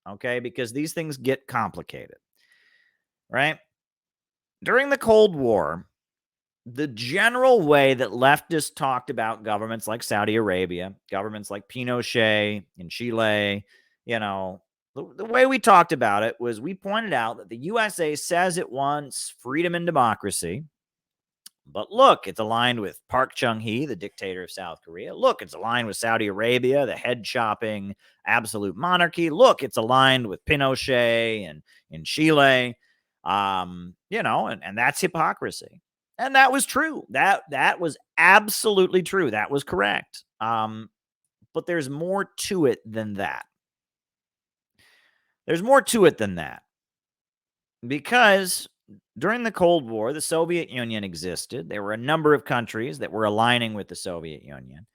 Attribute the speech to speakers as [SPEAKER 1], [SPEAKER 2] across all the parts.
[SPEAKER 1] okay, because these things get complicated, right? During the Cold War, the general way that leftists talked about governments like Saudi Arabia, governments like Pinochet in Chile, the way we talked about it was we pointed out that the USA says it wants freedom and democracy. But look, it's aligned with Park Chung-hee, the dictator of South Korea. Look, it's aligned with Saudi Arabia, the head-chopping absolute monarchy. Look, it's aligned with Pinochet and in Chile. And that's hypocrisy. And that was true. That was absolutely true. That was correct. But there's more to it than that. There's more to it than that. Because during the Cold War, the Soviet Union existed. There were a number of countries that were aligning with the Soviet Union.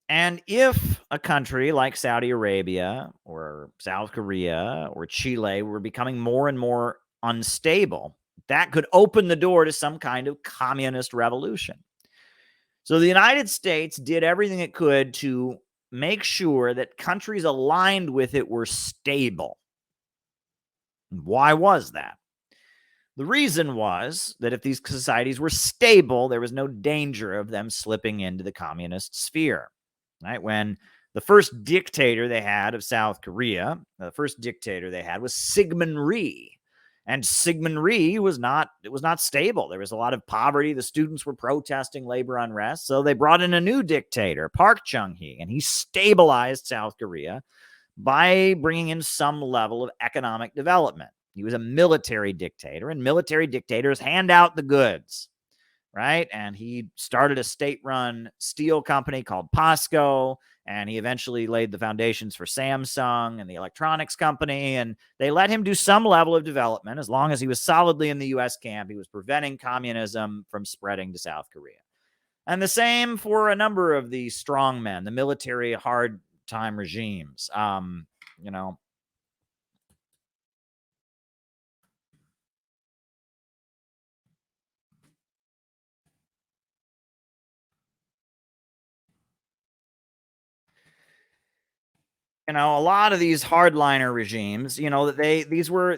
[SPEAKER 1] And if a country like Saudi Arabia or South Korea or Chile were becoming more and more unstable, that could open the door to some kind of communist revolution. So the United States did everything it could to make sure that countries aligned with it were stable. Why was that? The reason was that if these societies were stable, there was no danger of them slipping into the communist sphere. Right? When the first dictator they had of South Korea, the first dictator they had was Syngman Rhee. And Syngman Rhee was not stable. There was a lot of poverty. The students were protesting labor unrest. So they brought in a new dictator, Park Chung-hee, and he stabilized South Korea by bringing in some level of economic development. He was a military dictator, and military dictators hand out the goods, right? And he started a state-run steel company called POSCO, and he eventually laid the foundations for Samsung and the electronics company, and they let him do some level of development. As long as he was solidly in the U.S. camp, he was preventing communism from spreading to South Korea. And the same for a number of the strongmen, the military hard-time regimes. A lot of these hardliner regimes, these were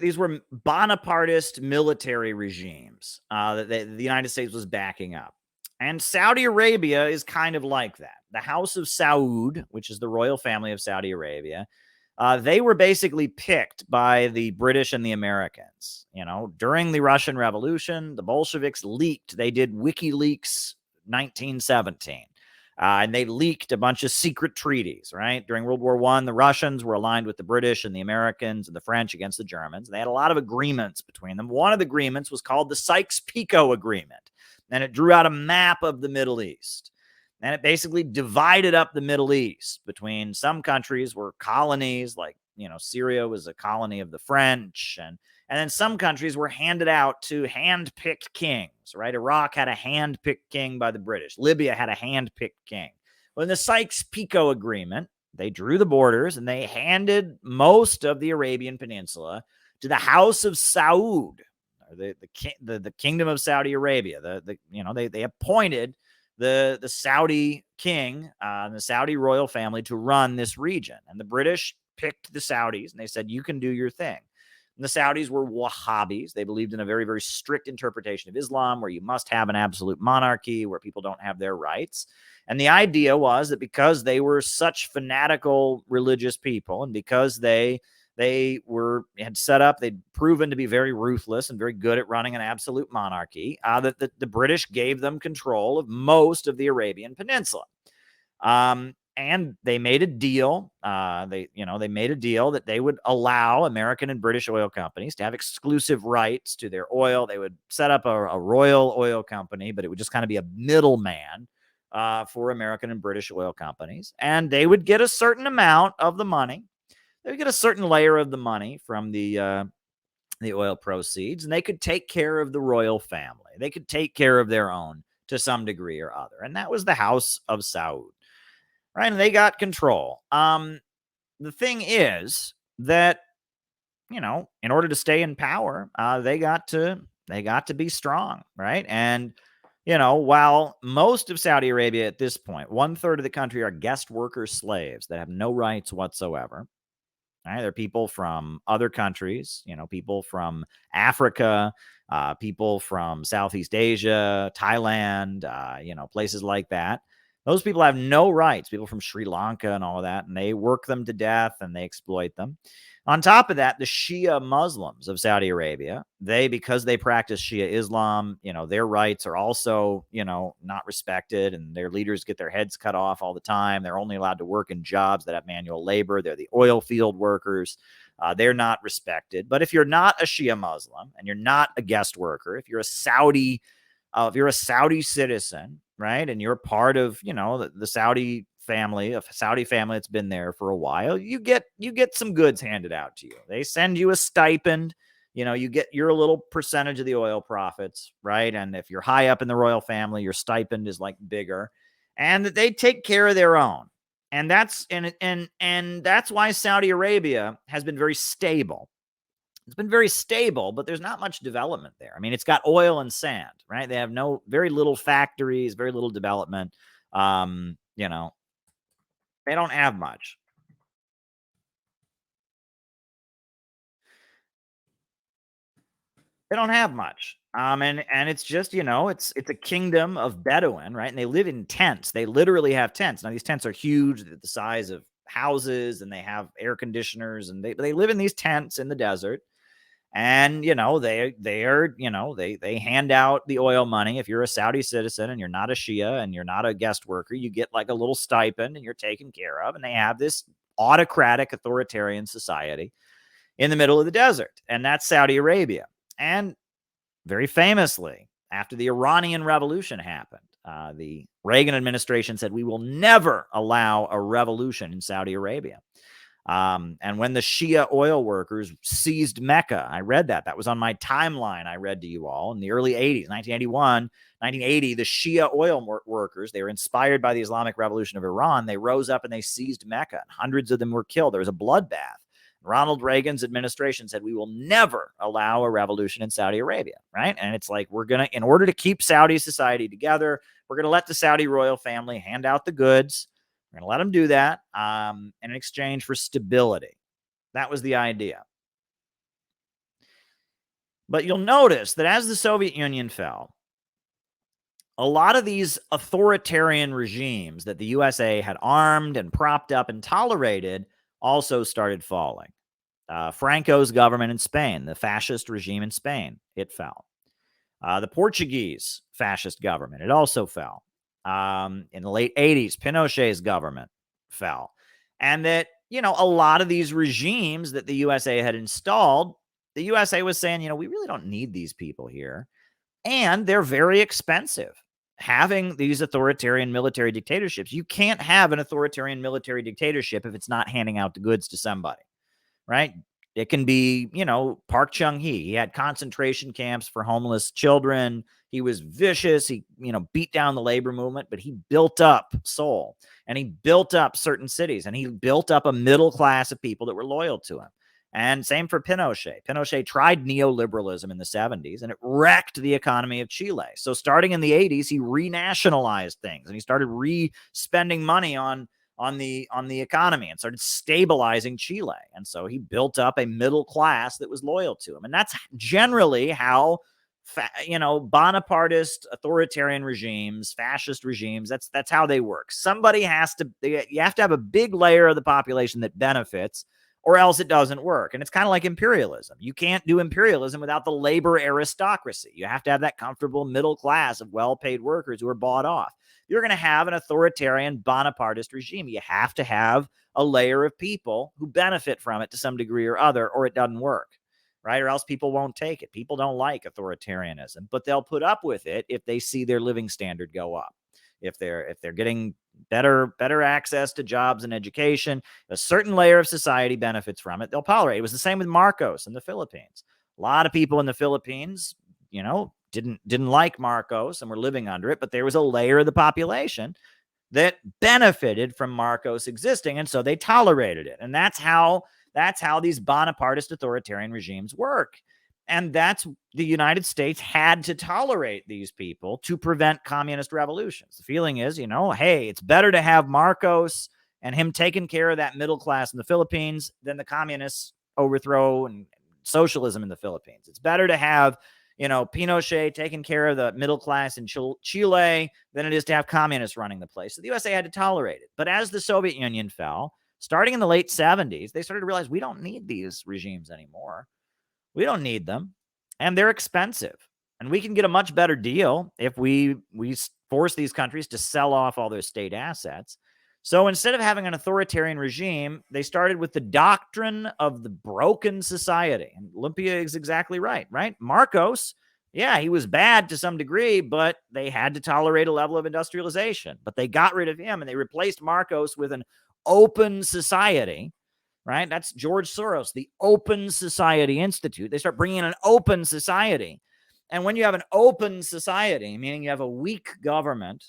[SPEAKER 1] Bonapartist military regimes that the United States was backing up. And Saudi Arabia is kind of like that. The House of Saud, which is the royal family of Saudi Arabia, they were basically picked by the British and the Americans. During the Russian Revolution, the Bolsheviks leaked. They did WikiLeaks 1917. And they leaked a bunch of secret treaties, right? During World War I, the Russians were aligned with the British and the Americans and the French against the Germans. They had a lot of agreements between them. One of the agreements was called the Sykes-Picot Agreement, and it drew out a map of the Middle East. And it basically divided up the Middle East between some countries were colonies, like, Syria was a colony of the French, and then some countries were handed out to hand-picked kings, right? Iraq had a hand-picked king by the British. Libya had a hand-picked king. Well, in the Sykes-Picot Agreement, they drew the borders and they handed most of the Arabian Peninsula to the House of Saud, the Kingdom of Saudi Arabia. They appointed the Saudi king and the Saudi royal family to run this region. And the British picked the Saudis and they said, you can do your thing. And the Saudis were Wahhabis. They believed in a very, very strict interpretation of Islam where you must have an absolute monarchy, where people don't have their rights. And the idea was that because they were such fanatical religious people and because they'd proven to be very ruthless and very good at running an absolute monarchy, that the British gave them control of most of the Arabian Peninsula. And they made a deal. They made a deal that they would allow American and British oil companies to have exclusive rights to their oil. They would set up a royal oil company, but it would just kind of be a middleman for American and British oil companies. And they would get a certain amount of the money. They would get a certain layer of the money from the oil proceeds, and they could take care of the royal family. They could take care of their own to some degree or other. And that was the House of Saud. Right, and they got control. The thing is that, in order to stay in power, they got to be strong, right? And, while most of Saudi Arabia at this point, 1/3 of the country are guest worker slaves that have no rights whatsoever, Right? They're people from other countries, people from Africa, people from Southeast Asia, Thailand, places like that. Those people have no rights, people from Sri Lanka and all of that, and they work them to death and they exploit them. On top of that, the Shia Muslims of Saudi Arabia, because they practice Shia Islam, their rights are also, not respected, and their leaders get their heads cut off all the time. They're only allowed to work in jobs that have manual labor. They're the oil field workers. They're not respected. But if you're not a Shia Muslim and you're not a guest worker, if you're a Saudi citizen, right, and you're part of, the Saudi family, a Saudi family that's been there for a while, you get some goods handed out to you. They send you a stipend. You get your little percentage of the oil profits, right? And if you're high up in the royal family, your stipend is like bigger, and that they take care of their own. And that's that's why Saudi Arabia has been very stable. It's been very stable, but there's not much development there. I mean, it's got oil and sand, right? They have very little factories, very little development. They don't have much. They don't have much. And it's just, it's a kingdom of Bedouin, right? And they live in tents. They literally have tents. Now, these tents are huge, the size of houses, and they have air conditioners, and they live in these tents in the desert. And they hand out the oil money. If you're a Saudi citizen and you're not a Shia and you're not a guest worker, you get like a little stipend and you're taken care of. And they have this autocratic authoritarian society in the middle of the desert, and that's Saudi Arabia. And very famously, after the Iranian Revolution happened, the Reagan administration said, we will never allow a revolution in Saudi Arabia. And when the Shia oil workers seized Mecca, I read that was on my timeline. I read to you all in the early 80s, 1981, 1980, the Shia oil workers, they were inspired by the Islamic Revolution of Iran. They rose up and they seized Mecca, and hundreds of them were killed. There was a bloodbath. Ronald Reagan's administration said, we will never allow a revolution in Saudi Arabia, right? And it's like, in order to keep Saudi society together, we're going to let the Saudi royal family hand out the goods. We're going to let them do that in exchange for stability. That was the idea. But you'll notice that as the Soviet Union fell, a lot of these authoritarian regimes that the USA had armed and propped up and tolerated also started falling. Franco's government in Spain, the fascist regime in Spain, it fell. The Portuguese fascist government, it also fell. In the late 80s, Pinochet's government fell. And that, a lot of these regimes that the USA had installed, the USA was saying, we really don't need these people here. And they're very expensive. Having these authoritarian military dictatorships, you can't have an authoritarian military dictatorship if it's not handing out the goods to somebody, right? It can be, Park Chung-hee. He had concentration camps for homeless children. He was vicious. He, beat down the labor movement, but he built up Seoul, and he built up certain cities, and he built up a middle class of people that were loyal to him. And same for Pinochet. Pinochet tried neoliberalism in the 70s, and it wrecked the economy of Chile. So starting in the 80s, he renationalized things, and he started spending money on the economy and started stabilizing Chile. And so he built up a middle class that was loyal to him. And that's generally how, Bonapartist authoritarian regimes, fascist regimes, that's how they work. You have to have a big layer of the population that benefits, or else it doesn't work. And it's kind of like imperialism. You can't do imperialism without the labor aristocracy. You have to have that comfortable middle class of well-paid workers who are bought off. You're going to have an authoritarian Bonapartist regime. You have to have a layer of people who benefit from it to some degree or other, or it doesn't work, right? Or else people won't take it. People don't like authoritarianism, but they'll put up with it if they see their living standard go up. If they're getting better access to jobs and education, a certain layer of society benefits from it, they'll tolerate it. It was the same with Marcos in the Philippines. A lot of people in the Philippines, didn't like Marcos and were living under it, but there was a layer of the population that benefited from Marcos existing, and so they tolerated it. And that's how these Bonapartist authoritarian regimes work. And that's the United States had to tolerate these people to prevent communist revolutions. The feeling is, hey, it's better to have Marcos and him taking care of that middle class in the Philippines than the communists overthrow and socialism in the Philippines. It's better to have, Pinochet taking care of the middle class in Chile than it is to have communists running the place. So the USA had to tolerate it. But as the Soviet Union fell, starting in the late 70s, they started to realize we don't need these regimes anymore. We don't need them, and they're expensive. And we can get a much better deal if we force these countries to sell off all their state assets. So instead of having an authoritarian regime, they started with the doctrine of the broken society. And Olympia is exactly right? Marcos, yeah, he was bad to some degree, but they had to tolerate a level of industrialization. But they got rid of him, and they replaced Marcos with an open society, right? That's George Soros, the Open Society Institute. They start bringing in an open society. And when you have an open society, meaning you have a weak government,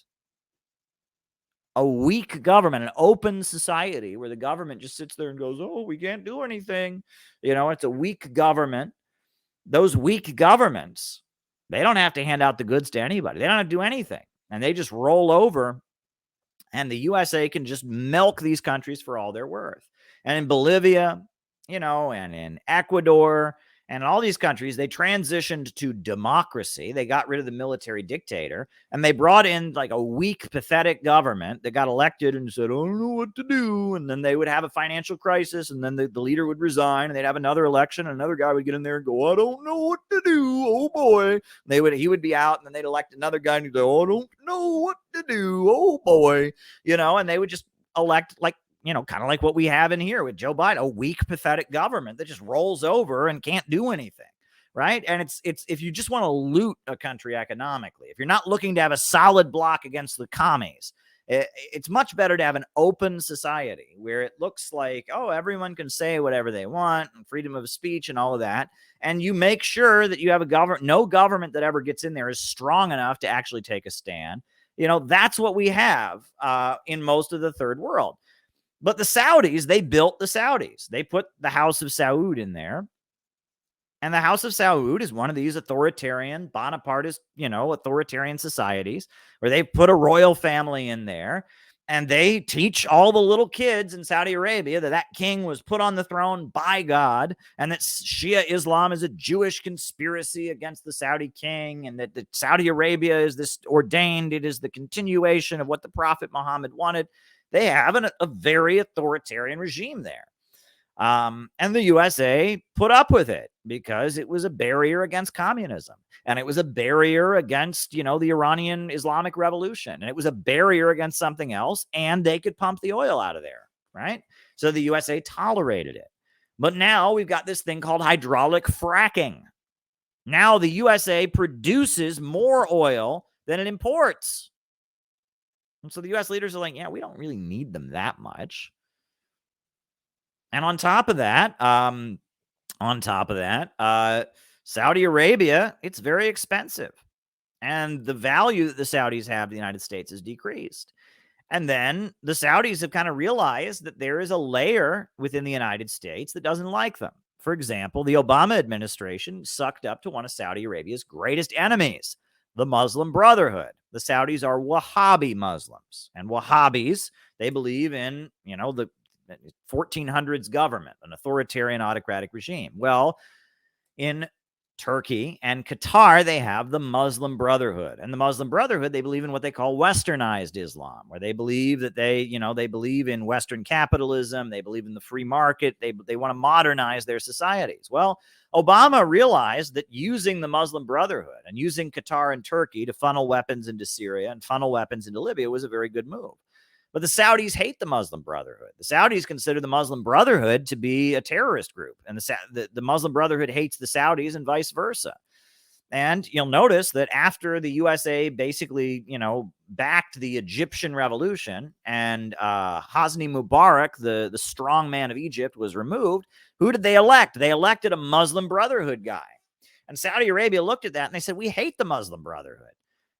[SPEAKER 1] an open society where the government just sits there and goes, oh, we can't do anything. It's a weak government. Those weak governments, they don't have to hand out the goods to anybody. They don't have to do anything. And they just roll over, and the USA can just milk these countries for all they're worth. And in Bolivia, and in Ecuador, and in all these countries, they transitioned to democracy. They got rid of the military dictator, and they brought in like a weak, pathetic government that got elected and said, I don't know what to do. And then they would have a financial crisis, and then the leader would resign, and they'd have another election, and another guy would get in there and go, I don't know what to do. Oh, boy. He would be out, and then they'd elect another guy, and he'd go, I don't know what to do. Oh, boy. And they would just elect kind of like what we have in here with Joe Biden, a weak, pathetic government that just rolls over and can't do anything, right? And it's if you just want to loot a country economically, if you're not looking to have a solid block against the commies, it's much better to have an open society where it looks like, oh, everyone can say whatever they want and freedom of speech and all of that. And you make sure that you have no government that ever gets in there is strong enough to actually take a stand. That's what we have in most of the third world. But the Saudis, they built the Saudis. They put the House of Saud in there. And the House of Saud is one of these authoritarian, Bonapartist, authoritarian societies where they put a royal family in there. And they teach all the little kids in Saudi Arabia that king was put on the throne by God, and that Shia Islam is a Jewish conspiracy against the Saudi king, and that Saudi Arabia is this ordained. It is the continuation of what the Prophet Muhammad wanted. They have a very authoritarian regime there. And the USA put up with it because it was a barrier against communism. And it was a barrier against, the Iranian Islamic Revolution. And it was a barrier against something else. And they could pump the oil out of there, right? So the USA tolerated it. But now we've got this thing called hydraulic fracking. Now the USA produces more oil than it imports. And so the U.S. leaders are like, yeah, we don't really need them that much. And on top of that, Saudi Arabia, it's very expensive. And the value that the Saudis have in the United States is decreased. And then the Saudis have kind of realized that there is a layer within the United States that doesn't like them. For example, the Obama administration sucked up to one of Saudi Arabia's greatest enemies, the Muslim Brotherhood. The Saudis are Wahhabi Muslims, and Wahhabis, they believe in, the 1400s government, an authoritarian autocratic regime. Well, in Turkey and Qatar, they have the Muslim Brotherhood. And the Muslim Brotherhood, they believe in what they call westernized Islam, where they believe that they believe in Western capitalism. They believe in the free market. They want to modernize their societies. Well, Obama realized that using the Muslim Brotherhood and using Qatar and Turkey to funnel weapons into Syria and funnel weapons into Libya was a very good move. But the Saudis hate the Muslim Brotherhood. The Saudis consider the Muslim Brotherhood to be a terrorist group, and the Muslim Brotherhood hates the Saudis and vice versa. And you'll notice that after the USA basically, backed the Egyptian revolution and Hosni Mubarak, the strong man of Egypt, was removed, who did they elect? They elected a Muslim Brotherhood guy. And Saudi Arabia looked at that and they said, we hate the Muslim Brotherhood.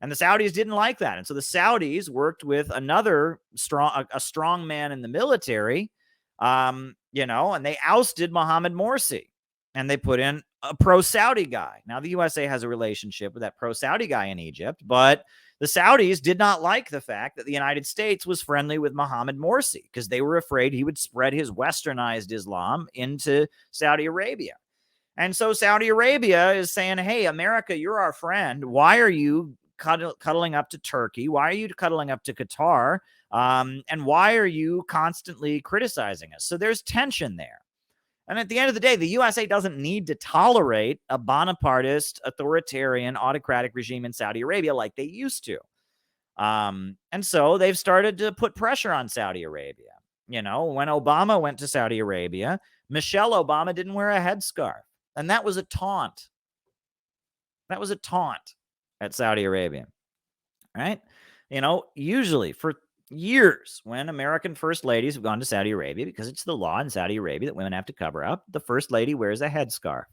[SPEAKER 1] And the Saudis didn't like that. And so the Saudis worked with another strong man in the military, and they ousted Mohammed Morsi. And they put in a pro-Saudi guy. Now, the USA has a relationship with that pro-Saudi guy in Egypt, but The Saudis did not like the fact that the United States was friendly with Mohammed Morsi because they were afraid he would spread his westernized Islam into Saudi Arabia. And so Saudi Arabia is saying, hey, America, you're our friend. Why are you cuddling up to Turkey? Why are you cuddling up to Qatar? And why are you constantly criticizing us? So there's tension there. And at the end of the day, the USA doesn't need to tolerate a Bonapartist, authoritarian, autocratic regime in Saudi Arabia like they used to. And so they've started to put pressure on Saudi Arabia. You know, when Obama went to Saudi Arabia, Michelle Obama didn't wear a headscarf. And that was a taunt. That was a taunt at Saudi Arabia. Right? You know, usually for years, when American first ladies have gone to Saudi Arabia, because it's the law in Saudi Arabia that women have to cover up, the first lady wears a headscarf.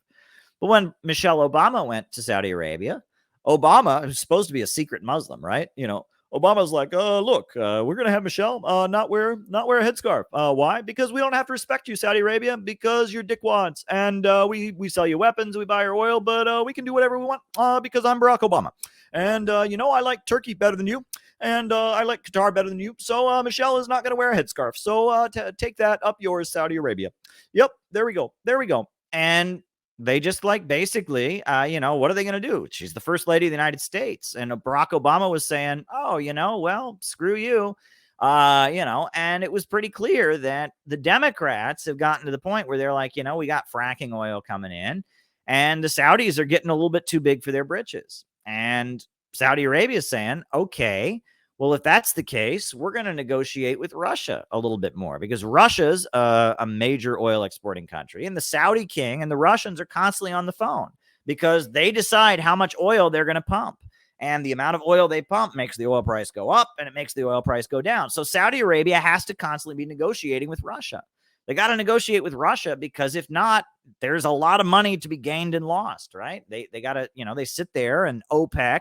[SPEAKER 1] But when Michelle Obama went to Saudi Arabia, Obama, who's supposed to be a secret Muslim, right? You know, Obama's like, look, we're going to have Michelle not wear a headscarf. Why? Because we don't have to respect you, Saudi Arabia, because you're dickwads. And we sell you weapons, we buy your oil, but we can do whatever we want because I'm Barack Obama. And, you know, I like Turkey better than you. And I like Qatar better than you. So Michelle is not going to wear a headscarf. So take that up yours, Saudi Arabia. Yep, there we go. There we go. And they just like basically, you know, what are they going to do? She's the first lady of the United States. And Barack Obama was saying, oh, you know, well, screw you. You know, and it was pretty clear that the Democrats have gotten to the point where they're like, you know, we got fracking oil coming in and the Saudis are getting a little bit too big for their britches. And Saudi Arabia is saying, okay, well, if that's the case, we're going to negotiate with Russia a little bit more because Russia's a major oil exporting country. And the Saudi king and the Russians are constantly on the phone because they decide how much oil they're going to pump. And the amount of oil they pump makes the oil price go up and it makes the oil price go down. So Saudi Arabia has to constantly be negotiating with Russia. They got to negotiate with Russia because if not, there's a lot of money to be gained and lost, right? They got to, you know, they sit there and OPEC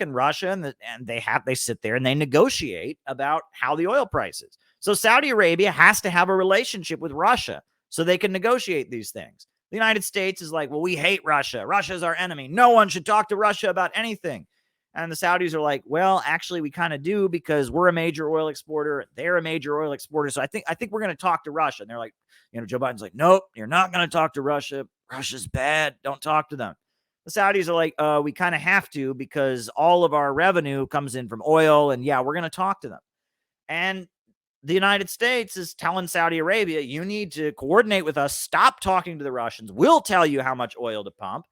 [SPEAKER 1] and Russia, and they sit there and they negotiate about how the oil prices. So Saudi Arabia has to have a relationship with Russia so they can negotiate these things. The United States is like, well, we hate Russia. Russia's our enemy. No one should talk to Russia about anything. And the Saudis are like, well, actually, we kind of do because we're a major oil exporter. They're a major oil exporter. So I think we're going to talk to Russia. And they're like, you know, Joe Biden's like, nope, you're not going to talk to Russia. Russia's bad. Don't talk to them. The Saudis are like, we kind of have to because all of our revenue comes in from oil. And yeah, we're going to talk to them. And the United States is telling Saudi Arabia, you need to coordinate with us. Stop talking to the Russians. We'll tell you how much oil to pump.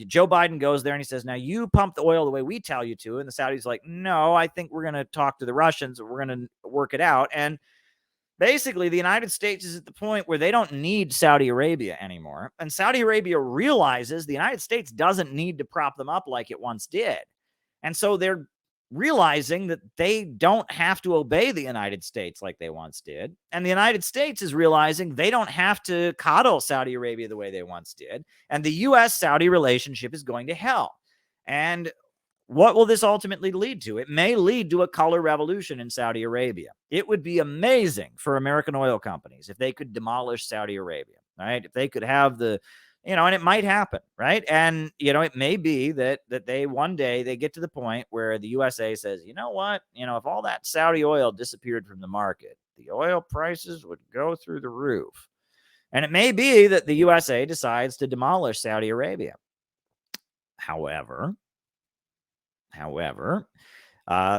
[SPEAKER 1] Joe Biden goes there and he says, now you pump the oil the way we tell you to. And the Saudis like, no, I think we're going to talk to the Russians. We're going to work it out. And basically, the United States is at the point where they don't need Saudi Arabia anymore. And Saudi Arabia realizes the United States doesn't need to prop them up like it once did. And so they're realizing that they don't have to obey the United States like they once did. And the United States is realizing they don't have to coddle Saudi Arabia the way they once did. And the U.S.-Saudi relationship is going to hell. And what will this ultimately lead to? It may lead to a color revolution in Saudi Arabia. It would be amazing for American oil companies if they could demolish Saudi Arabia, right? If they could have the, you know, and it might happen, right? And, you know, it may be that they one day they get to the point where the USA says, you know what, you know, if all that Saudi oil disappeared from the market, the oil prices would go through the roof. And it may be that the USA decides to demolish Saudi Arabia. However,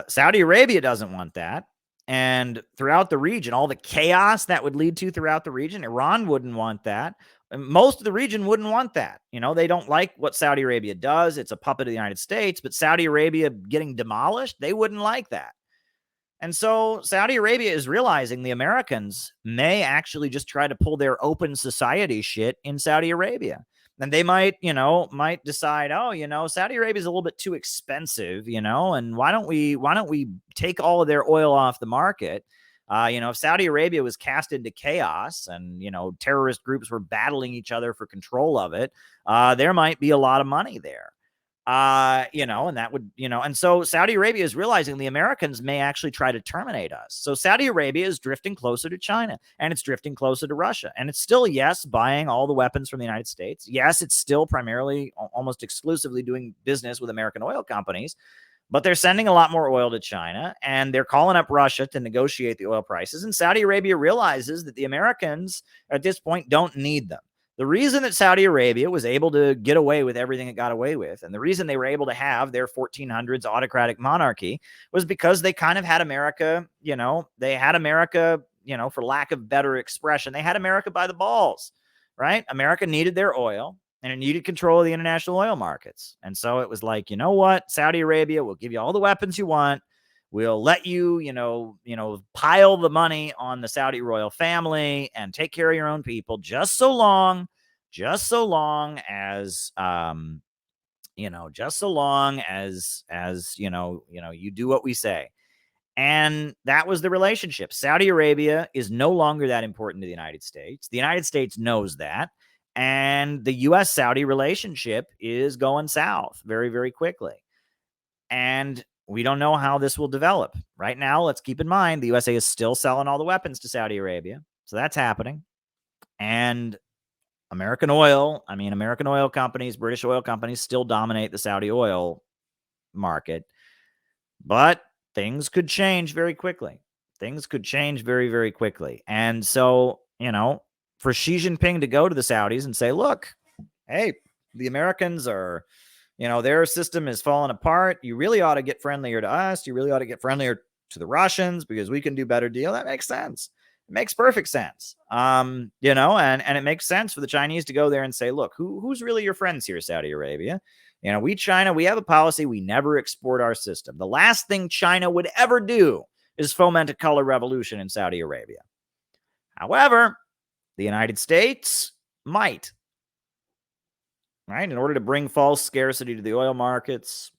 [SPEAKER 1] Saudi Arabia doesn't want that. And throughout the region, all the chaos that would lead to throughout the region, Iran wouldn't want that. Most of the region wouldn't want that. You know, they don't like what Saudi Arabia does. It's a puppet of the United States, but Saudi Arabia getting demolished, they wouldn't like that. And so Saudi Arabia is realizing the Americans may actually just try to pull their open society shit in Saudi Arabia. And they might decide, oh, you know, Saudi Arabia is a little bit too expensive, you know, and why don't we take all of their oil off the market? You know, if Saudi Arabia was cast into chaos and, you know, terrorist groups were battling each other for control of it, there might be a lot of money there. You know, and that would, you know, and so Saudi Arabia is realizing the Americans may actually try to terminate us. So Saudi Arabia is drifting closer to China and it's drifting closer to Russia. And it's still, yes, buying all the weapons from the United States. Yes, it's still primarily almost exclusively doing business with American oil companies. but they're sending a lot more oil to China, and they're calling up Russia to negotiate the oil prices. And Saudi Arabia realizes that the Americans at this point don't need them. The reason that Saudi Arabia was able to get away with everything it got away with, and the reason they were able to have their 1400s autocratic monarchy, was because they kind of had America, for lack of better expression, they had America by the balls, right? America needed their oil, and it needed control of the international oil markets. And so it was like, you know what, Saudi Arabia will give you all the weapons you want. We'll let you, pile the money on the Saudi royal family and take care of your own people just so long as, you do what we say. And that was the relationship. Saudi Arabia is no longer that important to the United States. The United States knows that. And the U.S.-Saudi relationship is going south very, very quickly. And we don't know how this will develop. Right now, let's keep in mind, the USA is still selling all the weapons to Saudi Arabia. So that's happening. And American oil companies, British oil companies still dominate the Saudi oil market. But things could change very quickly. Things could change very, very quickly. And so, for Xi Jinping to go to the Saudis and say, look, hey, the Americans are, their system is falling apart. You really ought to get friendlier to us. You really ought to get friendlier to the Russians because we can do better deal. That makes sense. It makes perfect sense. And it makes sense for the Chinese to go there and say, look, who's really your friends here, Saudi Arabia? China, we have a policy. We never export our system. The last thing China would ever do is foment a color revolution in Saudi Arabia. However, the United States might, right? In order to bring false scarcity to the oil markets,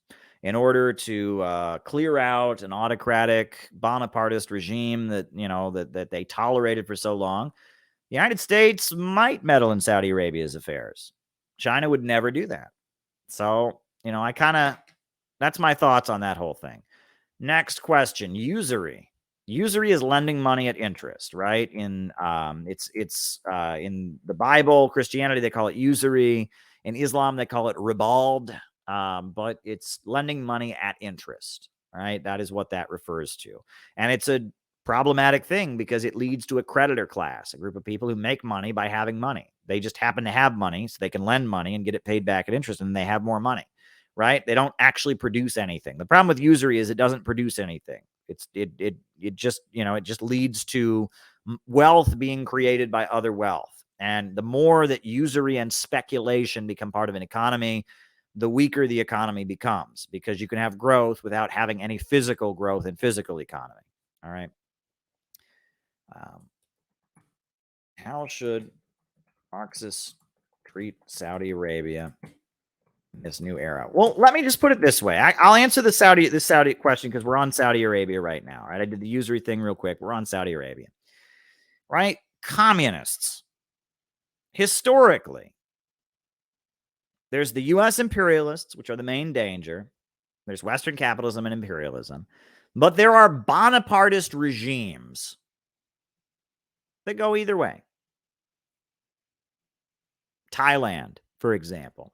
[SPEAKER 1] in order to clear out an autocratic Bonapartist regime that they tolerated for so long, the United States might meddle in Saudi Arabia's affairs. China would never do that. So, that's my thoughts on that whole thing. Next question, usury. Usury is lending money at interest, right? In in the Bible, Christianity, they call it usury. In Islam, they call it ribald, but it's lending money at interest, right? That is what that refers to. And it's a problematic thing because it leads to a creditor class, a group of people who make money by having money. They just happen to have money, so they can lend money and get it paid back at interest, and they have more money, right? They don't actually produce anything. The problem with usury is it doesn't produce anything. It just leads to wealth being created by other wealth. And the more that usury and speculation become part of an economy, the weaker the economy becomes, because you can have growth without having any physical growth in physical economy. All right. How should Marxists treat Saudi Arabia in this new era? Well, let me just put it this way. I'll answer the Saudi question because we're on Saudi Arabia right now, right? I did the usury thing real quick. We're on Saudi Arabia, right? Communists, historically, there's the U.S. imperialists, which are the main danger. There's Western capitalism and imperialism. But there are Bonapartist regimes that go either way. Thailand, for example.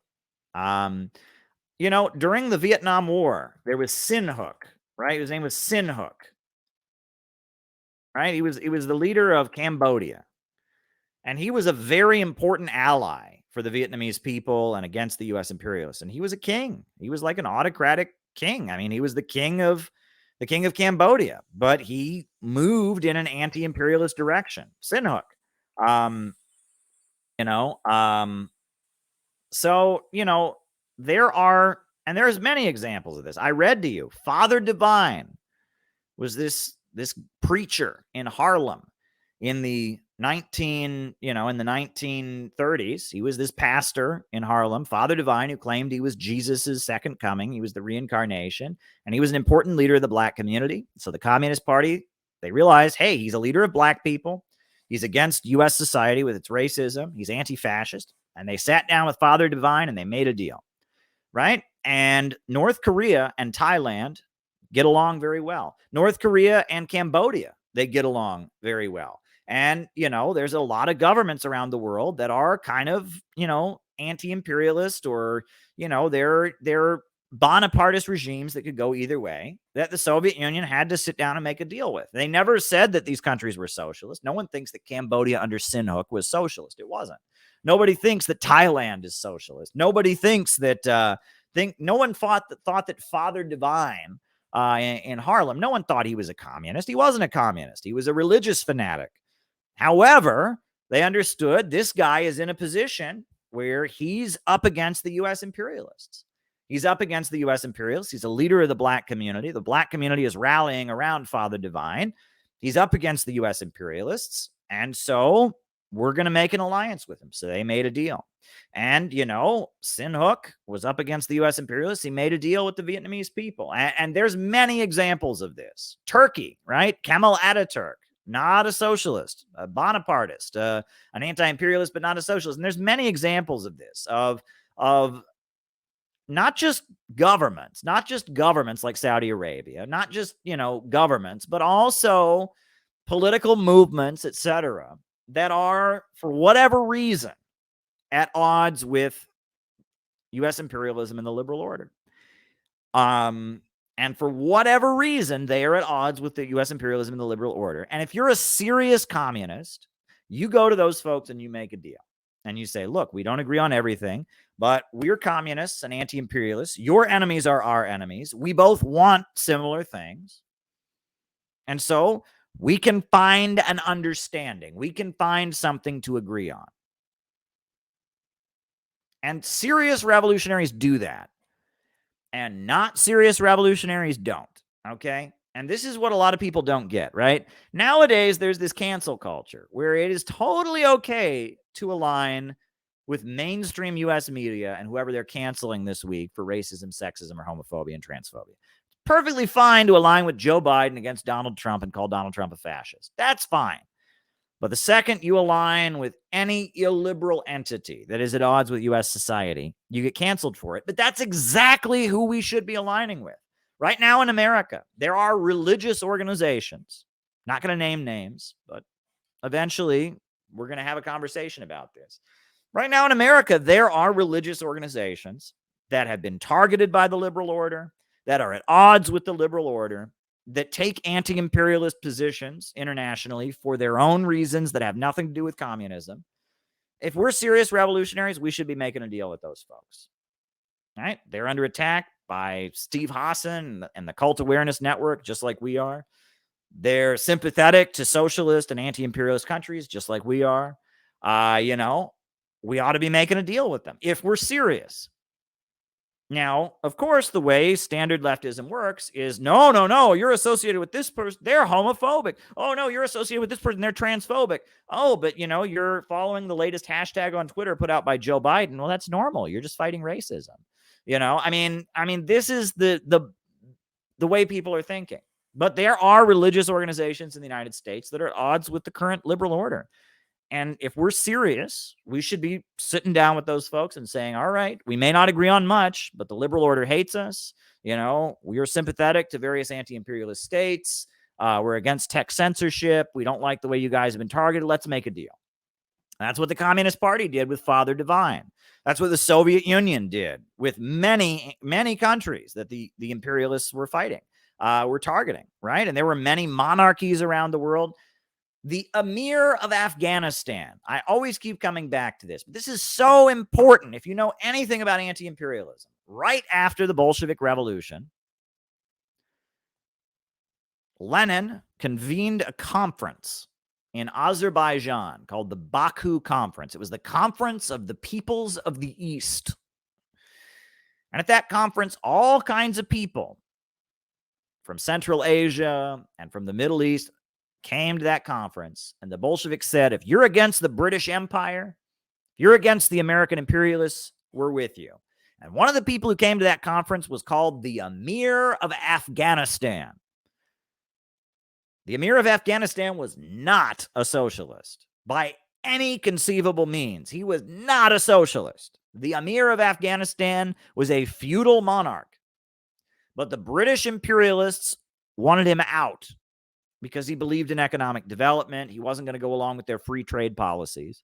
[SPEAKER 1] During the Vietnam War, there was Sihanouk, right? His name was Sihanouk, right? He was the leader of Cambodia. And he was a very important ally for the Vietnamese people and against the U.S. imperialists. And he was a king. He was like an autocratic king. I mean, he was the king of Cambodia, but he moved in an anti-imperialist direction. Sihanouk. So, there's many examples of this. I read to you, Father Divine was this preacher in Harlem in the 1930s. He was this pastor in Harlem, Father Divine, who claimed he was Jesus's second coming. He was the reincarnation, and he was an important leader of the black community. So the Communist Party, they realized, hey, he's a leader of black people. He's against U.S. society with its racism. He's anti-fascist. And they sat down with Father Divine and they made a deal, right? And North Korea and Thailand get along very well. North Korea and Cambodia, they get along very well. And, there's a lot of governments around the world that are kind of, anti-imperialist, or, they're Bonapartist regimes that could go either way that the Soviet Union had to sit down and make a deal with. They never said that these countries were socialist. No one thinks that Cambodia under Sihanouk was socialist. It wasn't. Nobody thinks that Thailand is socialist. Nobody thinks that no one thought that Father Divine in Harlem, no one thought he was a communist. He wasn't a communist. He was a religious fanatic. However, they understood this guy is in a position where he's up against the U.S. imperialists. He's up against the U.S. imperialists. He's a leader of the black community. The black community is rallying around Father Divine. He's up against the U.S. imperialists. And so we're going to make an alliance with him. So they made a deal. And, Sihanouk was up against the U.S. imperialists. He made a deal with the Vietnamese people. And there's many examples of this. Turkey, right? Kemal Ataturk, not a socialist, a Bonapartist, an anti-imperialist, but not a socialist. And there's many examples of this, of not just governments like Saudi Arabia, not just, governments, but also political movements, etc., that are, for whatever reason, at odds with U.S. imperialism and the liberal order. And for whatever reason, they are at odds with the U.S. imperialism and the liberal order. And if you're a serious communist, you go to those folks and you make a deal. And you say, look, we don't agree on everything, but we're communists and anti-imperialists. Your enemies are our enemies. We both want similar things. And so we can find an understanding. We can find something to agree on. And serious revolutionaries do that. And not serious revolutionaries don't. Okay? And this is what a lot of people don't get, right? Nowadays, there's this cancel culture where it is totally okay to align with mainstream U.S. media and whoever they're canceling this week for racism, sexism, or homophobia and transphobia. It's perfectly fine to align with Joe Biden against Donald Trump and call Donald Trump a fascist. That's fine. But the second you align with any illiberal entity that is at odds with U.S. society, you get canceled for it. But that's exactly who we should be aligning with. Right now in America, there are religious organizations, not going to name names, but eventually we're going to have a conversation about this. Right now in America, there are religious organizations that have been targeted by the liberal order, that are at odds with the liberal order, that take anti-imperialist positions internationally for their own reasons that have nothing to do with communism. If we're serious revolutionaries, we should be making a deal with those folks. All right? They're under attack by Steve Hassan and the Cult Awareness Network, just like we are. They're sympathetic to socialist and anti-imperialist countries, just like we are. We ought to be making a deal with them if we're serious. Now, of course, the way standard leftism works is, no, you're associated with this person, they're homophobic. Oh, no, you're associated with this person, they're transphobic. Oh, but, you're following the latest hashtag on Twitter put out by Joe Biden. Well, that's normal. You're just fighting racism. I mean, this is the way people are thinking. But there are religious organizations in the United States that are at odds with the current liberal order. And if we're serious, we should be sitting down with those folks and saying, all right, we may not agree on much, but the liberal order hates us. We are sympathetic to various anti-imperialist states. We're against tech censorship. We don't like the way you guys have been targeted. Let's make a deal. That's what the Communist Party did with Father Divine. That's what the Soviet Union did with many, many countries that the imperialists were fighting, were targeting, right? And there were many monarchies around the world. The Emir of Afghanistan. I always keep coming back to this, but this is so important. If you know anything about anti-imperialism, right after the Bolshevik Revolution, Lenin convened a conference in Azerbaijan called the Baku Conference. It was the Conference of the Peoples of the East. And at that conference, all kinds of people from Central Asia and from the Middle East came to that conference, and the Bolsheviks said, if you're against the British Empire, if you're against the American imperialists, we're with you. And one of the people who came to that conference was called the Emir of Afghanistan. The Emir of Afghanistan was not a socialist by any conceivable means. He was not a socialist. The Emir of Afghanistan was a feudal monarch. But the British imperialists wanted him out because he believed in economic development. He wasn't going to go along with their free trade policies.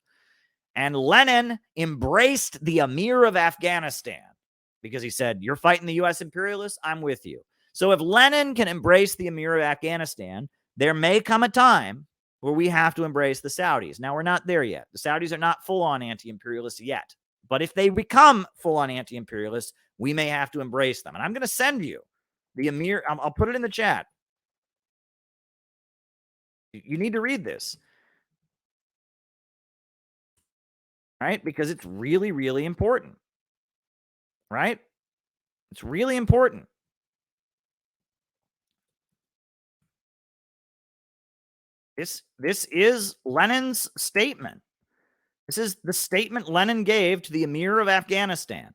[SPEAKER 1] And Lenin embraced the Emir of Afghanistan because he said, you're fighting the U.S. imperialists, I'm with you. So if Lenin can embrace the Emir of Afghanistan, there may come a time where we have to embrace the Saudis. Now, we're not there yet. The Saudis are not full-on anti-imperialists yet. But if they become full-on anti-imperialists, we may have to embrace them. And I'm going to send you the Emir. I'll put it in the chat. You need to read this. Right? Because it's really, really important. Right? It's really important. This is Lenin's statement. This is the statement Lenin gave to the Emir of Afghanistan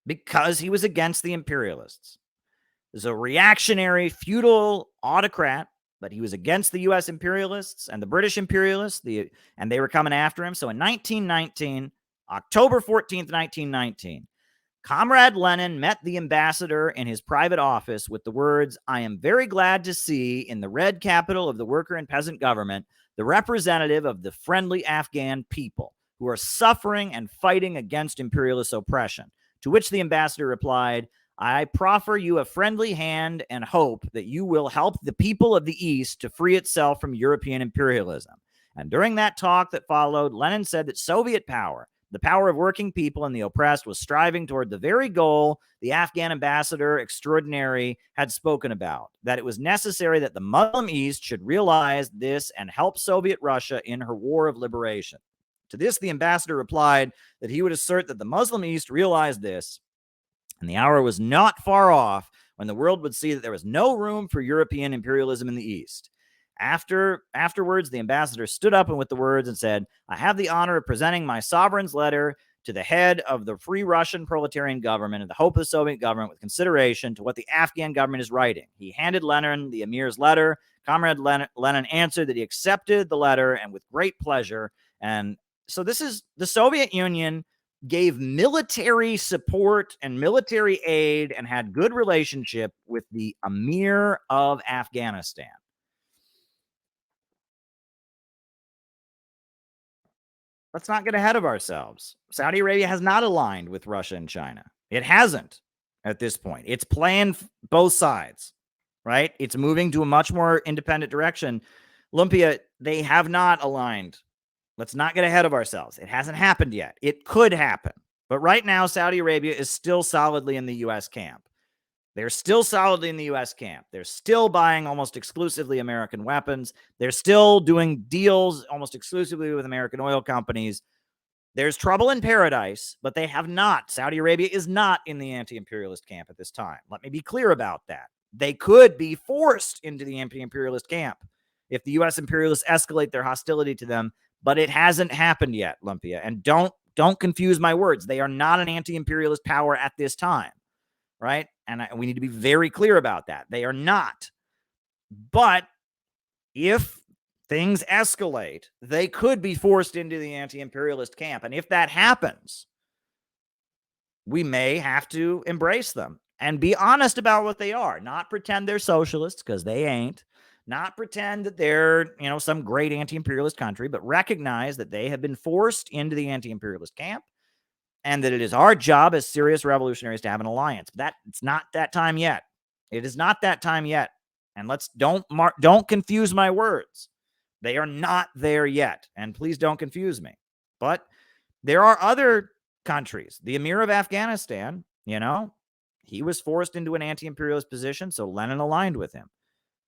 [SPEAKER 1] because he was against the imperialists. He's a reactionary, feudal autocrat, but he was against the U.S. imperialists and the British imperialists, and they were coming after him. So in 1919, October 14th, 1919, Comrade Lenin met the ambassador in his private office with the words, "I am very glad to see in the red capital of the worker and peasant government the representative of the friendly Afghan people who are suffering and fighting against imperialist oppression." To which the ambassador replied, "I proffer you a friendly hand and hope that you will help the people of the East to free itself from European imperialism." And during that talk that followed, Lenin said that Soviet power, the power of working people and the oppressed, was striving toward the very goal the Afghan ambassador extraordinary had spoken about, that it was necessary that the Muslim East should realize this and help Soviet Russia in her war of liberation. To this, the ambassador replied that he would assert that the Muslim East realized this, and the hour was not far off when the world would see that there was no room for European imperialism in the East. Afterwards, the ambassador stood up and with the words and said, "I have the honor of presenting my sovereign's letter to the head of the Free Russian Proletarian government and the hope of the Soviet government with consideration to what the Afghan government is writing." He handed Lenin the Emir's letter. Comrade Lenin answered that he accepted the letter and with great pleasure. And so this is the Soviet Union gave military support and military aid and had good relationship with the Emir of Afghanistan. Let's not get ahead of ourselves. Saudi Arabia has not aligned with Russia and China. It hasn't at this point. It's playing both sides, right? It's moving to a much more independent direction. Lumpia, they have not aligned. Let's not get ahead of ourselves. It hasn't happened yet. It could happen. But right now, Saudi Arabia is still solidly in the U.S. camp. They're still solidly in the U.S. camp. They're still buying almost exclusively American weapons. They're still doing deals almost exclusively with American oil companies. There's trouble in paradise, but they have not. Saudi Arabia is not in the anti-imperialist camp at this time. Let me be clear about that. They could be forced into the anti-imperialist camp if the U.S. imperialists escalate their hostility to them, but it hasn't happened yet, Lumpia. And don't confuse my words. They are not an anti-imperialist power at this time, right? And we need to be very clear about that. They are not. But if things escalate, they could be forced into the anti-imperialist camp. And if that happens, we may have to embrace them and be honest about what they are. Not pretend they're socialists, because they ain't. Not pretend that they're, some great anti-imperialist country, but recognize that they have been forced into the anti-imperialist camp, and that it is our job as serious revolutionaries to have an alliance. But it's not that time yet. It is not that time yet. And don't confuse my words. They are not there yet. And please don't confuse me. But there are other countries. The Emir of Afghanistan, he was forced into an anti-imperialist position, so Lenin aligned with him.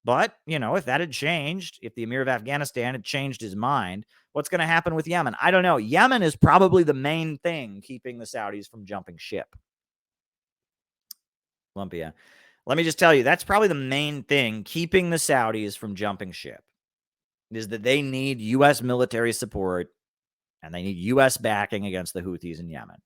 [SPEAKER 1] But, if that had changed, if the Emir of Afghanistan had changed his mind, what's going to happen with Yemen? I don't know. Yemen is probably the main thing keeping the Saudis from jumping ship. Lumpia. Let me just tell you, that's probably the main thing keeping the Saudis from jumping ship, is that they need U.S. military support and they need U.S. backing against the Houthis in Yemen.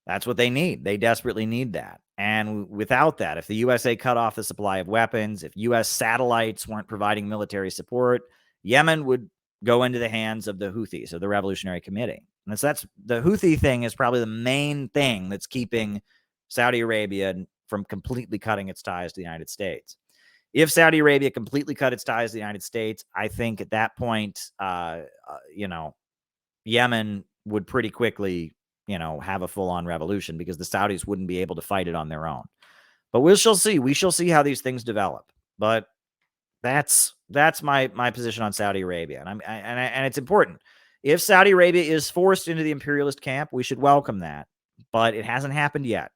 [SPEAKER 1] That's what they need. They desperately need that. And without that, if the USA cut off the supply of weapons, if U.S. satellites weren't providing military support, Yemen would go into the hands of the Houthis, or the Revolutionary Committee. And so that's the Houthi thing is probably the main thing that's keeping Saudi Arabia from completely cutting its ties to the United States. If Saudi Arabia completely cut its ties to the United States, I think at that point, Yemen would pretty quickly have a full-on revolution, because the Saudis wouldn't be able to fight it on their own. But we shall see. We shall see how these things develop. But that's my position on Saudi Arabia, and it's important. If Saudi Arabia is forced into the imperialist camp, we should welcome that. But it hasn't happened yet.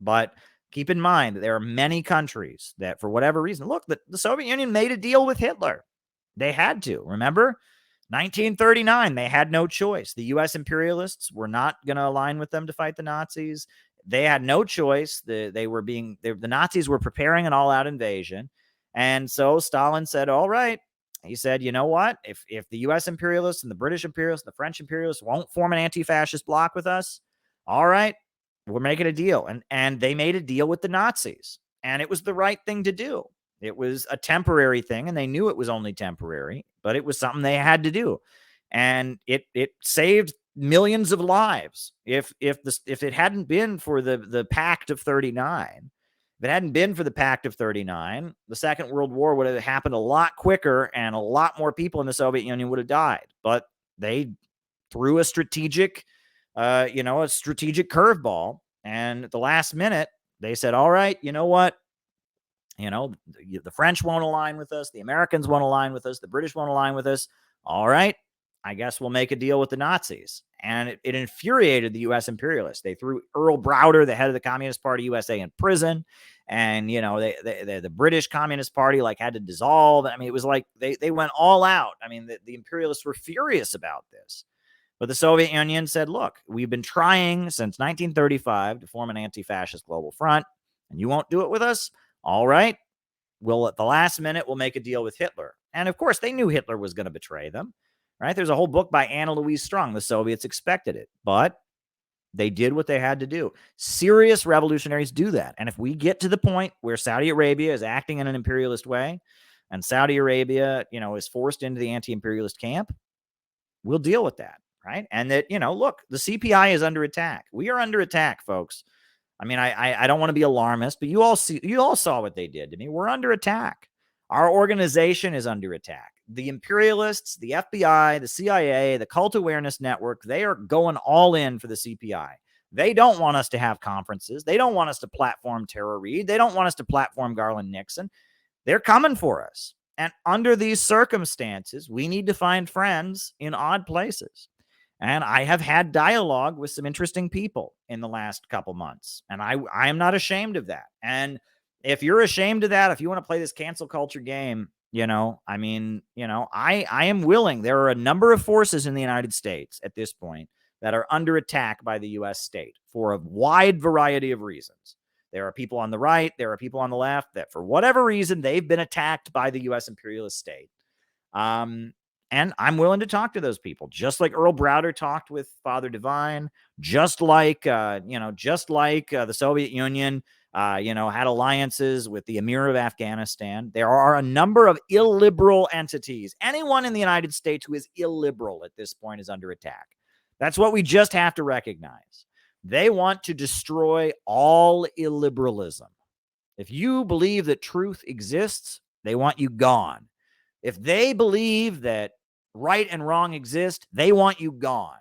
[SPEAKER 1] But keep in mind that there are many countries that, for whatever reason, look, the Soviet Union made a deal with Hitler. They had to. Remember? 1939, they had no choice. The U.S. imperialists were not going to align with them to fight the Nazis. They had no choice. The Nazis were preparing an all-out invasion. And so Stalin said, all right. He said, you know what? If the U.S. imperialists and the British imperialists and the French imperialists won't form an anti-fascist bloc with us, all right, we're making a deal. And they made a deal with the Nazis. And it was the right thing to do. It was a temporary thing, and they knew it was only temporary, but it was something they had to do. And it saved millions of lives. If it hadn't been for the Pact of 39, if it hadn't been for the Pact of 39, the Second World War would have happened a lot quicker, and a lot more people in the Soviet Union would have died. But they threw a strategic curveball, and at the last minute, they said, all right, you know what? The French won't align with us. The Americans won't align with us. The British won't align with us. All right, I guess we'll make a deal with the Nazis. And it infuriated the U.S. imperialists. They threw Earl Browder, the head of the Communist Party USA, in prison. And, the British Communist Party had to dissolve. I mean, it was like they went all out. I mean, the imperialists were furious about this. But the Soviet Union said, look, we've been trying since 1935 to form an anti-fascist global front, and you won't do it with us? All right, at the last minute, we'll make a deal with Hitler. And of course, they knew Hitler was going to betray them, right? There's a whole book by Anna Louise Strong. The Soviets expected it, but they did what they had to do. Serious revolutionaries do that. And if we get to the point where Saudi Arabia is acting in an imperialist way, and Saudi Arabia, is forced into the anti-imperialist camp, we'll deal with that, right? And that, look, the CPI is under attack. We are under attack, folks. I mean, I don't want to be alarmist, but you all saw what they did to me. We're under attack. Our organization is under attack. The imperialists, the FBI, the CIA, the Cult Awareness Network, they are going all in for the CPI. They don't want us to have conferences. They don't want us to platform Tara Reade. They don't want us to platform Garland Nixon. They're coming for us. And under these circumstances, we need to find friends in odd places. And I have had dialogue with some interesting people in the last couple months. And I am not ashamed of that. And if you're ashamed of that, if you want to play this cancel culture game, I am willing. There are a number of forces in the United States at this point that are under attack by the U.S. state for a wide variety of reasons. There are people on the right. There are people on the left that, for whatever reason, they've been attacked by the U.S. imperialist state. And I'm willing to talk to those people, just like Earl Browder talked with Father Divine, just like the Soviet Union, had alliances with the Emir of Afghanistan. There are a number of illiberal entities. Anyone in the United States who is illiberal at this point is under attack. That's what we just have to recognize. They want to destroy all illiberalism. If you believe that truth exists, they want you gone. If they believe that right and wrong exist, they want you gone.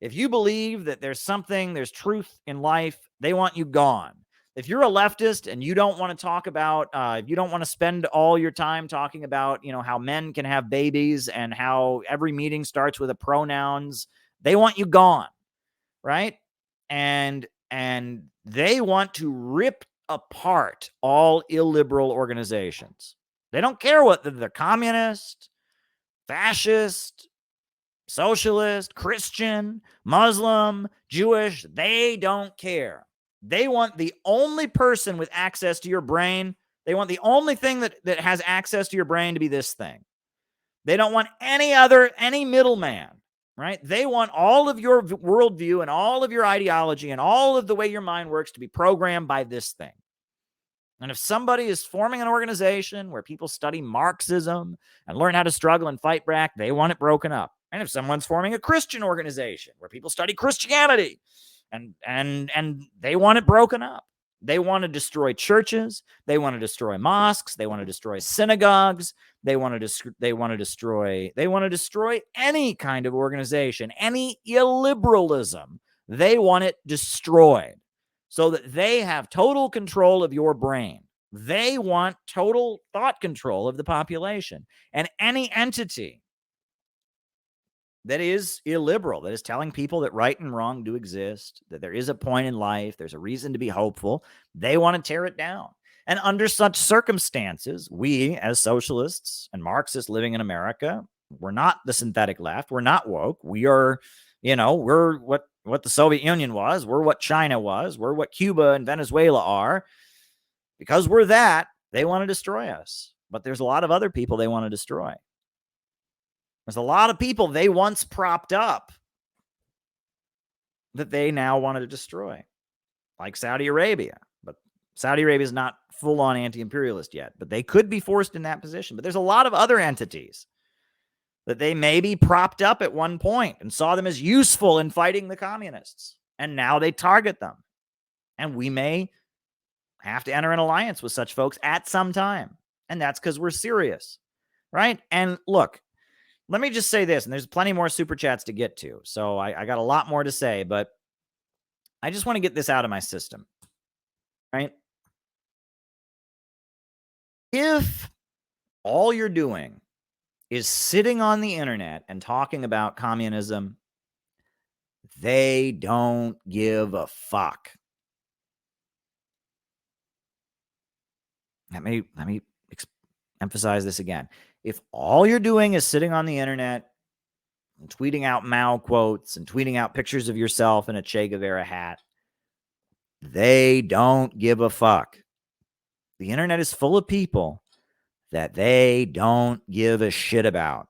[SPEAKER 1] If you believe that there's truth in life, they want you gone. If you're a leftist and you don't want to talk about, if you don't want to spend all your time talking about, how men can have babies and how every meeting starts with a pronouns, they want you gone, right? And they want to rip apart all illiberal organizations. They don't care what they're communist, fascist, socialist, Christian, Muslim, Jewish. They don't care. They want the only person with access to your brain. They want the only thing that has access to your brain to be this thing. They don't want any middleman, right? They want all of your worldview and all of your ideology and all of the way your mind works to be programmed by this thing. And if somebody is forming an organization where people study Marxism and learn how to struggle and fight back, they want it broken up. And if someone's forming a Christian organization where people study Christianity and they want it broken up. They want to destroy churches. They want to destroy mosques. They want to destroy synagogues. They want to destroy any kind of organization, any illiberalism They want it destroyed so that they have total control of your brain. They want total thought control of the population. And any entity that is illiberal, that is telling people that right and wrong do exist, that there is a point in life, there's a reason to be hopeful, they want to tear it down. And under such circumstances, we as socialists and Marxists living in America, we're not the synthetic left. We're not woke. We are, we're what the Soviet Union was. We're what China was. We're what Cuba and Venezuela are. Because we're that, they want to destroy us. But there's a lot of other people they want to destroy. There's a lot of people they once propped up that they now wanted to destroy, like Saudi Arabia. But Saudi Arabia is not full-on anti-imperialist yet, but they could be forced in that position. But there's a lot of other entities that they maybe propped up at one point and saw them as useful in fighting the communists. And now they target them. And we may have to enter an alliance with such folks at some time. And that's because we're serious, right? And look, let me just say this, and there's plenty more super chats to get to. So I got a lot more to say, but I just want to get this out of my system, right? If all you're doing is sitting on the internet and talking about communism, they don't give a fuck. Let me emphasize this again. If all you're doing is sitting on the internet and tweeting out Mao quotes and tweeting out pictures of yourself in a Che Guevara hat, they don't give a fuck. The internet is full of people that they don't give a shit about.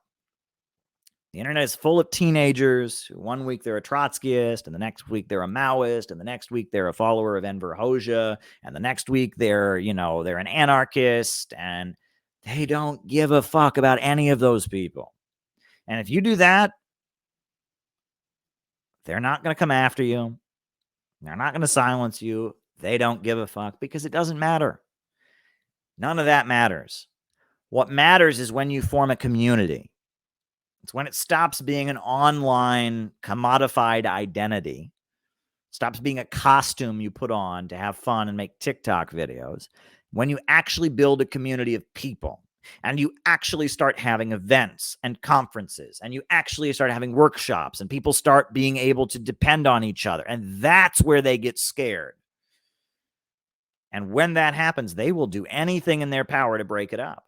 [SPEAKER 1] The internet is full of teenagers who one week they're a Trotskyist, and the next week they're a Maoist, and the next week they're a follower of Enver Hoxha, and the next week they're an anarchist, and they don't give a fuck about any of those people. And if you do that, they're not going to come after you. They're not going to silence you. They don't give a fuck because it doesn't matter. None of that matters. What matters is when you form a community. It's when it stops being an online commodified identity, stops being a costume you put on to have fun and make TikTok videos, when you actually build a community of people and you actually start having events and conferences and you actually start having workshops and people start being able to depend on each other. And that's where they get scared. And when that happens, they will do anything in their power to break it up.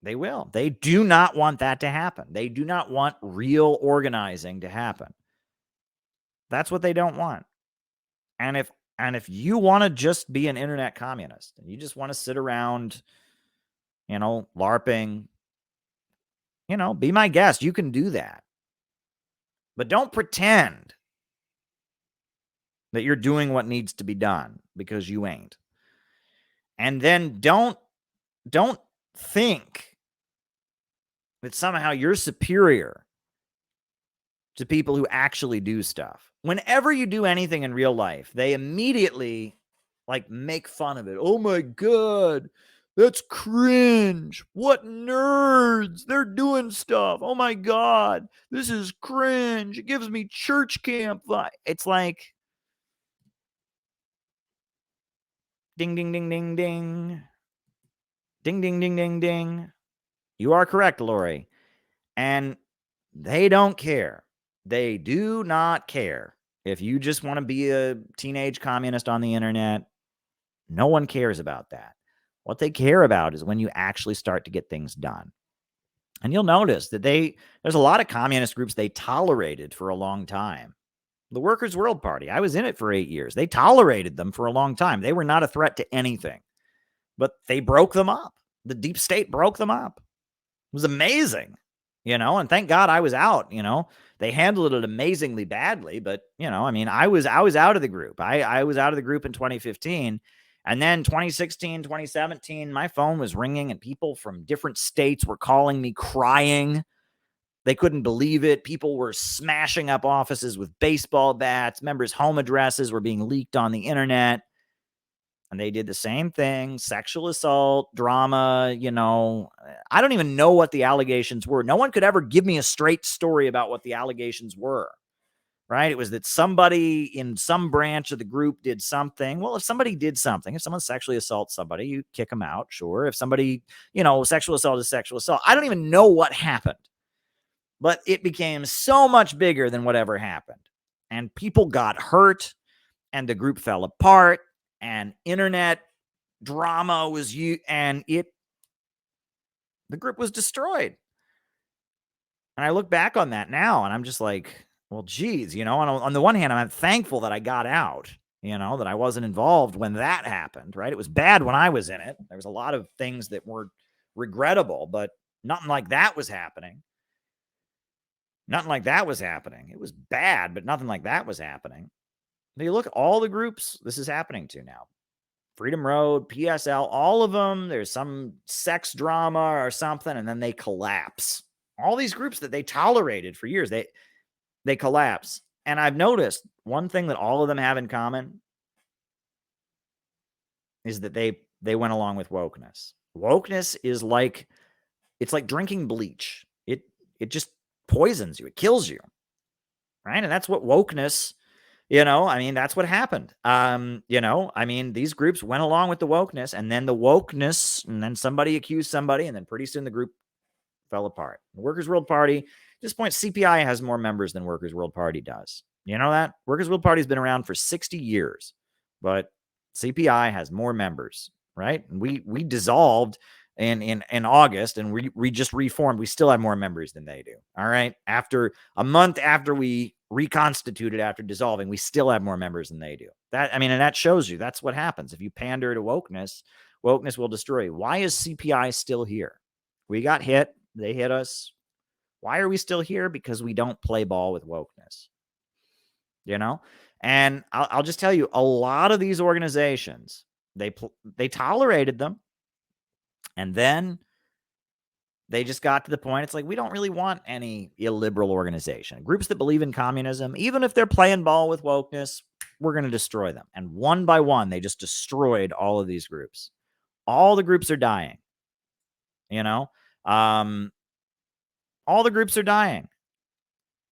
[SPEAKER 1] They will. They do not want that to happen. They do not want real organizing to happen. That's what they don't want. And if you want to just be an internet communist and you just want to sit around, LARPing, be my guest. You can do that. But don't pretend that you're doing what needs to be done, because you ain't. And then don't think that somehow you're superior to people who actually do stuff. Whenever you do anything in real life, they immediately make fun of it. Oh my God, that's cringe. What nerds? They're doing stuff. Oh my God, this is cringe. It gives me church camp vibe. It's like, ding, ding, ding, ding, ding. Ding, ding, ding, ding, ding. You are correct, Lori. And they don't care. They do not care. If you just want to be a teenage communist on the internet, no one cares about that. What they care about is when you actually start to get things done. And you'll notice that there's a lot of communist groups they tolerated for a long time. The Workers' World Party, I was in it for 8 years. They tolerated them for a long time. They were not a threat to anything. But they broke them up. The deep state broke them up. It was amazing, and thank God I was out. They handled it amazingly badly, but I was out of the group. I was out of the group in 2015, and then 2016, 2017, my phone was ringing and people from different states were calling me crying. They couldn't believe it. People were smashing up offices with baseball bats. Members' home addresses were being leaked on the internet. And they did the same thing, sexual assault, drama, I don't even know what the allegations were. No one could ever give me a straight story about what the allegations were. right? It was that somebody in some branch of the group did something. Well, if somebody did something, if someone sexually assaults somebody, you kick them out, sure. If somebody, sexual assault is sexual assault. I don't even know what happened, but it became so much bigger than whatever happened. And people got hurt, and the group fell apart, and internet drama was the group was destroyed. And I look back on that now, and I'm just like, well, geez, on the one hand, I'm thankful that I got out, that I wasn't involved when that happened, right? It was bad when I was in it. There was a lot of things that were regrettable, but nothing like that was happening. Nothing like that was happening. It was bad, but nothing like that was happening. Now you look at all the groups this is happening to now. Freedom Road, PSL, all of them, there's some sex drama or something, and then they collapse. All these groups that they tolerated for years, they collapse. And I've noticed one thing that all of them have in common is that they went along with wokeness. Wokeness is it's like drinking bleach. It just poisons you. It kills you. Right? And that's what wokeness, that's what happened. These groups went along with the wokeness, and then somebody accused somebody, and then pretty soon the group fell apart. The Workers' World Party, at this point, CPI has more members than Workers' World Party does. You know that? Workers' World Party has been around for 60 years, but CPI has more members, right? And we dissolved in August, and we just reformed. We still have more members than they do. All right. After a month after we reconstituted after dissolving, we still have more members than they do. And that shows you that's what happens. If you pander to wokeness will destroy you. Why is CPI still here? We got hit. They hit us. Why are we still here? Because we don't play ball with wokeness. And I'll just tell you, a lot of these organizations, they tolerated them. And then they just got to the point, it's like, we don't really want any illiberal organization. Groups that believe in communism, even if they're playing ball with wokeness, we're going to destroy them. And one by one, they just destroyed all of these groups. All the groups are dying. All the groups are dying.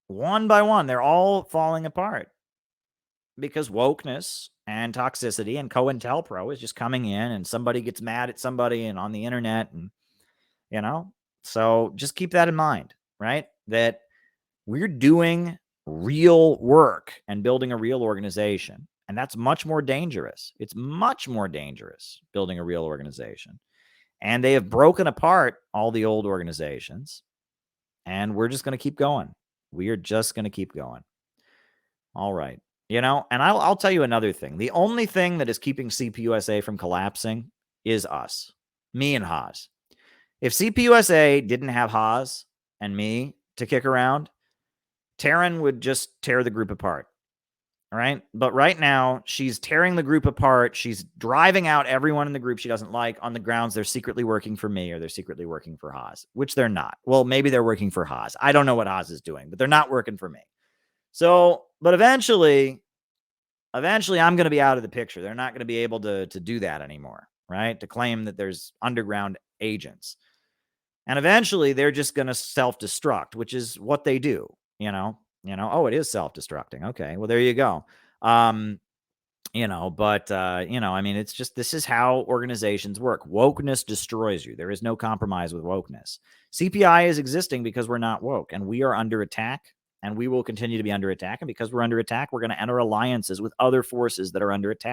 [SPEAKER 1] One by one, they're all falling apart. Because wokeness and toxicity and COINTELPRO is just coming in, and somebody gets mad at somebody and on the internet, and so just keep that in mind, right? That we're doing real work and building a real organization, and that's much more dangerous. It's much more dangerous building a real organization, and they have broken apart all the old organizations, and we're just going to keep going. We are just going to keep going. All right. And I'll tell you another thing. The only thing that is keeping CPUSA from collapsing is us, me and Haas. If CPUSA didn't have Haas and me to kick around, Taryn would just tear the group apart. All right. But right now, she's tearing the group apart. She's driving out everyone in the group she doesn't like on the grounds they're secretly working for me or they're secretly working for Haas, which they're not. Well, maybe they're working for Haas. I don't know what Haas is doing, but they're not working for me. So, but eventually I'm going to be out of the picture. They're not going to be able to do that anymore, right? To claim that there's underground agents. And eventually they're just going to self-destruct, which is what they do, oh, it is self-destructing. Okay. Well, there you go. It's just, this is how organizations work. Wokeness destroys you. There is no compromise with wokeness. CPI is existing because we're not woke, and we are under attack. And we will continue to be under attack. And because we're under attack, we're going to enter alliances with other forces that are under attack.